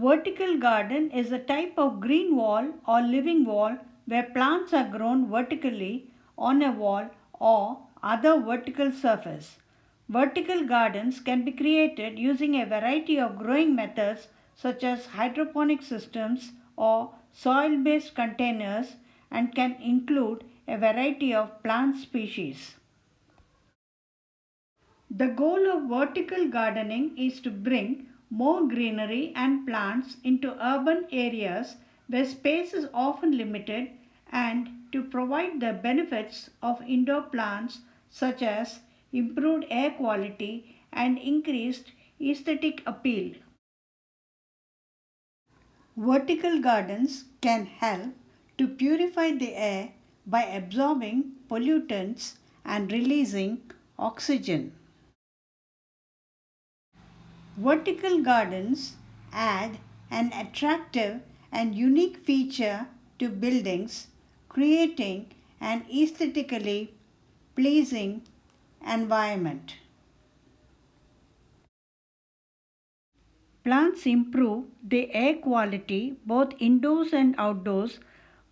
vertical garden is a type of green wall or living wall where plants are grown vertically on a wall or other vertical surface. Vertical gardens can be created using a variety of growing methods such as hydroponic systems or soil-based containers and can include a variety of plant species. The goal of vertical gardening is to bring more greenery and plants into urban areas where space is often limited and to provide the benefits of indoor plants such as improved air quality and increased aesthetic appeal. Vertical gardens can help to purify the air by absorbing pollutants and releasing oxygen. Vertical gardens add an attractive and unique feature to buildings, creating an aesthetically pleasing environment. Plants improve the air quality both indoors and outdoors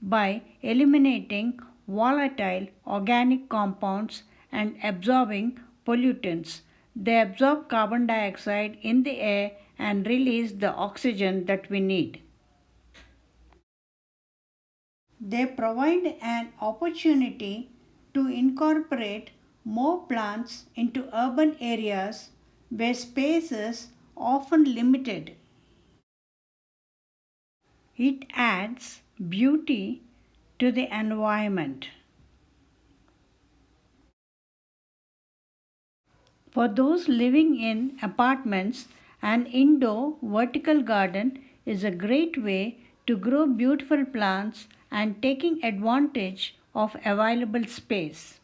by eliminating volatile organic compounds and absorbing pollutants. They absorb carbon dioxide in the air and release the oxygen that we need. They provide an opportunity to incorporate more plants into urban areas where space is often limited. It adds beauty to the environment. For those living in apartments, an indoor vertical garden is a great way to grow beautiful plants and taking advantage of available space.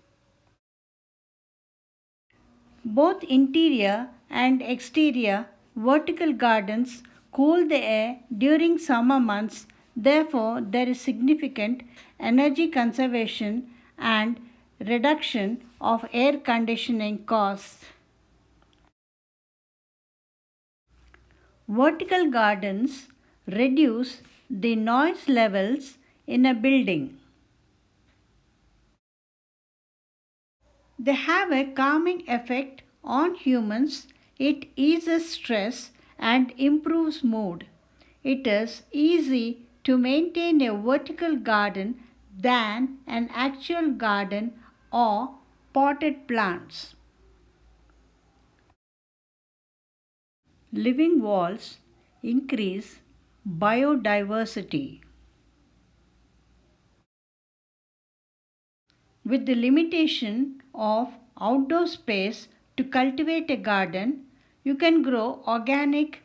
Both interior and exterior vertical gardens cool the air during summer months, therefore, there is significant energy conservation and reduction of air conditioning costs. Vertical gardens reduce the noise levels in a building. They have a calming effect on humans. It eases stress and improves mood. It is easy to maintain a vertical garden than an actual garden or potted plants. Living walls increase biodiversity. With the limitation of outdoor space to cultivate a garden, you can grow organic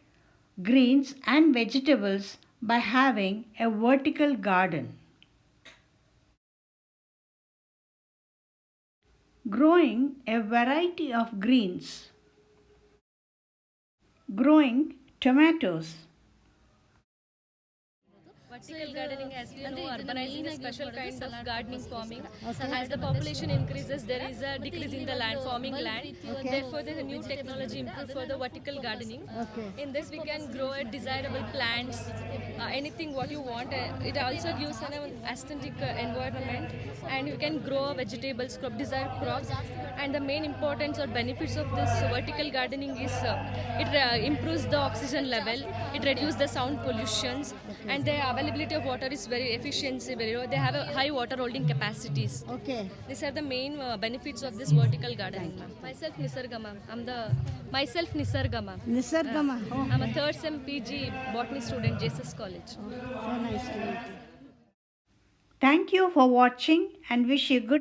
greens and vegetables by having a vertical garden. Growing a variety of greens. Growing tomatoes. Vertical gardening, as we know, urbanizing a special kind of gardening farming. As the population increases, there is a decrease in the land, farming land. Therefore, there is a new technology improved for the vertical gardening. In this, we can grow a desirable plants, anything what you want. It also gives an aesthetic environment, and you can grow vegetables, desired crops. And the main importance or benefits of this vertical gardening is it improves the oxygen level, it reduces the sound pollutions, and the availability of water is very efficiency. They have a high water holding capacities. These are the main benefits of this vertical gardening, ma'am. Myself Nisarga, ma'am. Myself Nisarga, ma'am. Nisargama. I'm a third sem PG botany student, Jesus College. So nice to meet you. Thank you for watching and wish you good